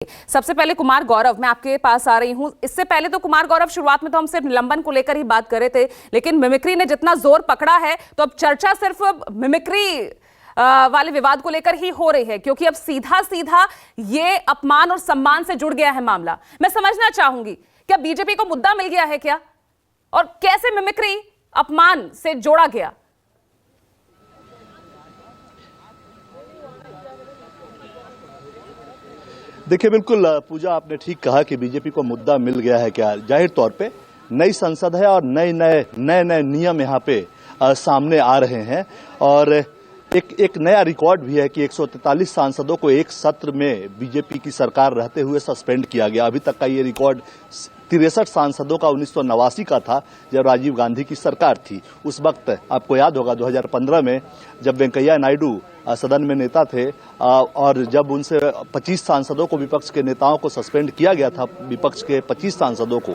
सबसे पहले कुमार गौरव, मैं आपके पास आ रही हूं। इससे पहले तो कुमार गौरव, शुरुआत में तो हम सिर्फ निलंबन को लेकर ही बात कर रहे थे, लेकिन मिमिक्री ने जितना जोर पकड़ा है तो अब चर्चा सिर्फ मिमिक्री वाले विवाद को लेकर ही हो रही है, क्योंकि अब सीधा सीधा ये अपमान और सम्मान से जुड़ गया है मामला। मैं समझना चाहूंगी, क्या बीजेपी को मुद्दा मिल गया है क्या, और कैसे मिमिक्री अपमान से जोड़ा गया? देखिए, बिल्कुल पूजा, आपने ठीक कहा कि बीजेपी को मुद्दा मिल गया है क्या। जाहिर तौर पे नई संसद है और नए नियम यहाँ पे सामने आ रहे हैं, और एक नया रिकॉर्ड भी है कि 143 सांसदों को एक सत्र में बीजेपी की सरकार रहते हुए सस्पेंड किया गया। अभी तक का ये रिकॉर्ड 63 सांसदों का 1989 का था, जब राजीव गांधी की सरकार थी। उस वक्त आपको याद होगा 2015 में जब वेंकैया नायडू सदन में नेता थे और जब उनसे 25 सांसदों को, विपक्ष के नेताओं को सस्पेंड किया गया था, विपक्ष के 25 सांसदों को,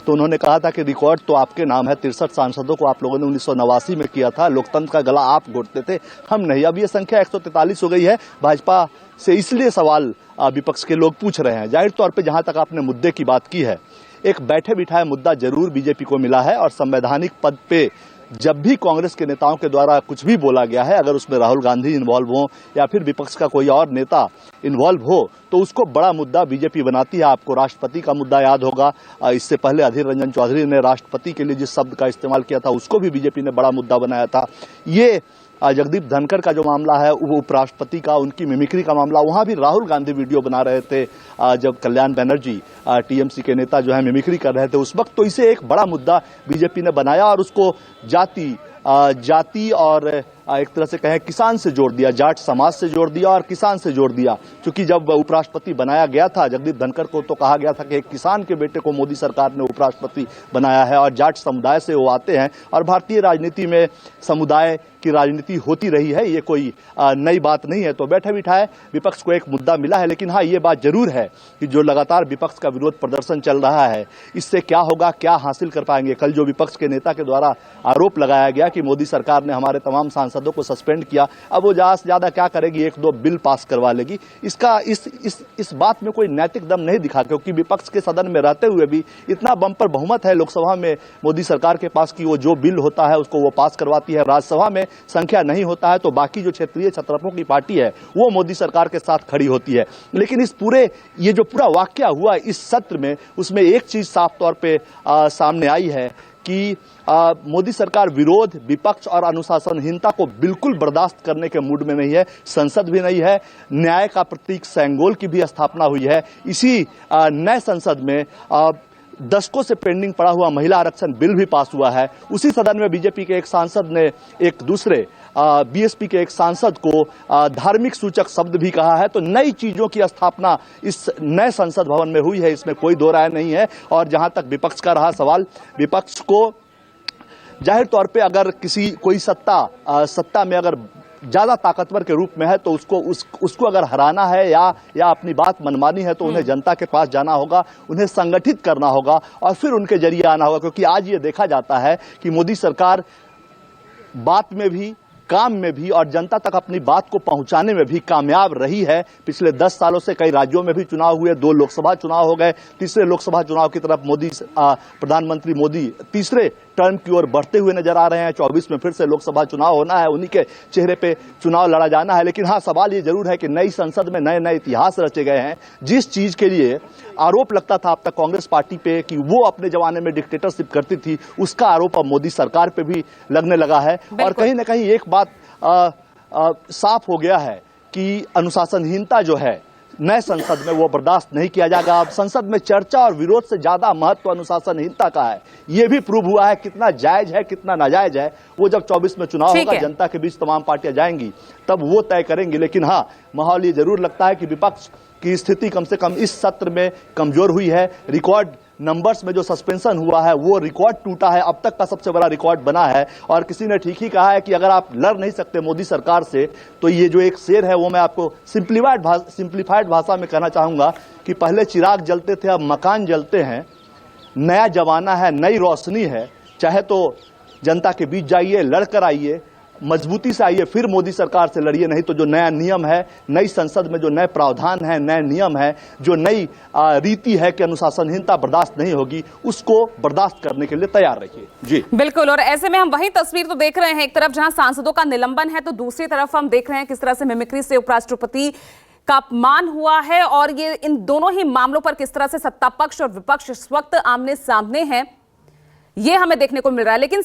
तो उन्होंने कहा था कि रिकॉर्ड तो आपके नाम है, 63 सांसदों को आप लोगों ने 1989 में किया था, लोकतंत्र का गला आप घोटते थे, हम नहीं। अब ये संख्या 143 हो गई है। भाजपा से इसलिए सवाल विपक्ष के लोग पूछ रहे हैं। जाहिर तौर पर जहां तक आपने मुद्दे की बात की है, एक बैठे बिठाए मुद्दा जरूर बीजेपी को मिला है, और संवैधानिक पद पे जब भी कांग्रेस के नेताओं के द्वारा कुछ भी बोला गया है, अगर उसमें राहुल गांधी इन्वॉल्व हो या फिर विपक्ष का कोई और नेता इन्वॉल्व हो, तो उसको बड़ा मुद्दा बीजेपी बनाती है। आपको राष्ट्रपति का मुद्दा याद होगा, इससे पहले अधीर रंजन चौधरी ने राष्ट्रपति के लिए जिस शब्द का इस्तेमाल किया था, उसको भी बीजेपी ने बड़ा मुद्दा बनाया था। ये जगदीप धनखड़ का जो मामला है, वो उपराष्ट्रपति का, उनकी मिमिक्री का मामला, वहां भी राहुल गांधी वीडियो बना रहे थे जब कल्याण बनर्जी टीएमसी के नेता जो है मिमिक्री कर रहे थे उस वक्त। तो इसे एक बड़ा मुद्दा बीजेपी ने बनाया और उसको जाति और एक तरह से कहें किसान से जोड़ दिया, जाट समाज से जोड़ दिया और किसान से जोड़ दिया। क्योंकि जब उपराष्ट्रपति बनाया गया था जगदीप धनखड़ को, तो कहा गया था कि एक किसान के बेटे को मोदी सरकार ने उपराष्ट्रपति बनाया है, और जाट समुदाय से वो आते हैं, और भारतीय राजनीति में समुदाय की राजनीति होती रही है, ये कोई नई बात नहीं है। तो बैठे बिठाए विपक्ष को एक मुद्दा मिला है, लेकिन हाँ, ये बात जरूर है कि जो लगातार विपक्ष का विरोध प्रदर्शन चल रहा है, इससे क्या होगा, क्या हासिल कर पाएंगे। कल जो विपक्ष के नेता के द्वारा आरोप लगाया गया कि मोदी सरकार ने हमारे तमाम सांसदों को सस्पेंड किया, अब वो ज्यादा से ज्यादा क्या करेगी, 1-2 बिल पास करवा लेगी। इसका इस बात में कोई नैतिक दम नहीं दिखा, क्योंकि विपक्ष के सदन में रहते हुए भी इतना बम्पर बहुमत है लोकसभा में मोदी सरकार के पास कि वो जो बिल होता है उसको वो पास करवाती है। राज्यसभा में संख्या नहीं होता है तो बाकी जो क्षेत्रीय छत्रपों की पार्टी है वो मोदी सरकार के साथ खड़ी होती है। लेकिन ये जो पूरा वाकया हुआ इस सत्र में, उसमें एक चीज साफ तौर पे सामने आई है कि मोदी सरकार विरोध, विपक्ष और अनुशासनहीनता को बिल्कुल बर्दाश्त करने के मूड में नहीं है। संसद भी नहीं है। न्याय का प्रतीक सेंगोल की भी स्थापना हुई है। इसी नए संसद में दशकों से पेंडिंग पड़ा हुआ महिला आरक्षण बिल भी पास हुआ है। उसी सदन में बीजेपी के एक सांसद ने एक दूसरे बीएसपी के एक सांसद को धार्मिक सूचक शब्द भी कहा है। तो नई चीजों की स्थापना इस नए संसद भवन में हुई है, इसमें कोई दो राय नहीं है। और जहां तक विपक्ष का रहा सवाल, विपक्ष को जाहिर तौर पे अगर कोई सत्ता में अगर ज्यादा ताकतवर के रूप में है, तो उसको अगर हराना है या अपनी बात मनमानी है, तो उन्हें जनता के पास जाना होगा, उन्हें संगठित करना होगा और फिर उनके जरिए आना होगा। क्योंकि आज ये देखा जाता है कि मोदी सरकार बात में भी, काम में भी और जनता तक अपनी बात को पहुंचाने में भी कामयाब रही है। पिछले 10 सालों से कई राज्यों में भी चुनाव हुए, 2 लोकसभा चुनाव हो गए, तीसरे लोकसभा चुनाव की तरफ प्रधानमंत्री मोदी तीसरे टर्म की ओर बढ़ते हुए नजर आ रहे हैं। 24 में फिर से लोकसभा चुनाव होना है, उन्हीं के चेहरे पे चुनाव लड़ा जाना है। लेकिन हाँ, सवाल ये जरूर है कि नई संसद में नए इतिहास रचे गए हैं। जिस चीज के लिए आरोप लगता था अब तक कांग्रेस पार्टी पे कि वो अपने जमाने में डिक्टेटरशिप करती थी, उसका आरोप अब मोदी सरकार पे भी लगने लगा है। और कहीं ना कहीं एक बात साफ हो गया है कि अनुशासनहीनता जो है नए संसद में वो बर्दाश्त नहीं किया जाएगा। अब संसद में चर्चा और विरोध से ज्यादा महत्व अनुशासनहीनता का है। ये भी प्रूव हुआ है। कितना जायज है, कितना नाजायज है, वो जब 24 में चुनाव होगा, जनता के बीच तमाम पार्टियां जाएंगी, तब वो तय करेंगी। लेकिन हाँ, माहौल ये जरूर लगता है कि विपक्ष की स्थिति कम से कम इस सत्र में कमजोर हुई है। रिकॉर्ड नंबर्स में जो सस्पेंशन हुआ है वो रिकॉर्ड टूटा है, अब तक का सबसे बड़ा रिकॉर्ड बना है। और किसी ने ठीक ही कहा है कि अगर आप लड़ नहीं सकते मोदी सरकार से, तो ये जो एक शेर है वो मैं आपको सिंप्लीफाइड भाषा में कहना चाहूंगा कि पहले चिराग जलते थे, अब मकान जलते हैं। नया जमाना है, नई रोशनी है, चाहे तो जनता के बीच जाइए, लड़कर आइए, मजबूती से आइए, फिर मोदी सरकार से लड़िए, नहीं तो जो नया नियम है, नई संसद में जो नए प्रावधान है, नए नियम है, जो नई रीति है कि अनुशासनहीनता बर्दाश्त नहीं होगी, उसको बर्दाश्त करने के लिए तैयार रहिए। जी बिल्कुल, और ऐसे में हम वही तस्वीर तो देख रहे हैं, एक तरफ जहां सांसदों का निलंबन है तो दूसरी तरफ हम देख रहे हैं किस तरह से मिमिक्री से उपराष्ट्रपति का अपमान हुआ है, और ये इन दोनों ही मामलों पर किस तरह से सत्ता पक्ष और विपक्ष इस वक्त आमने सामने हैं, ये हमें देखने को मिल रहा है। लेकिन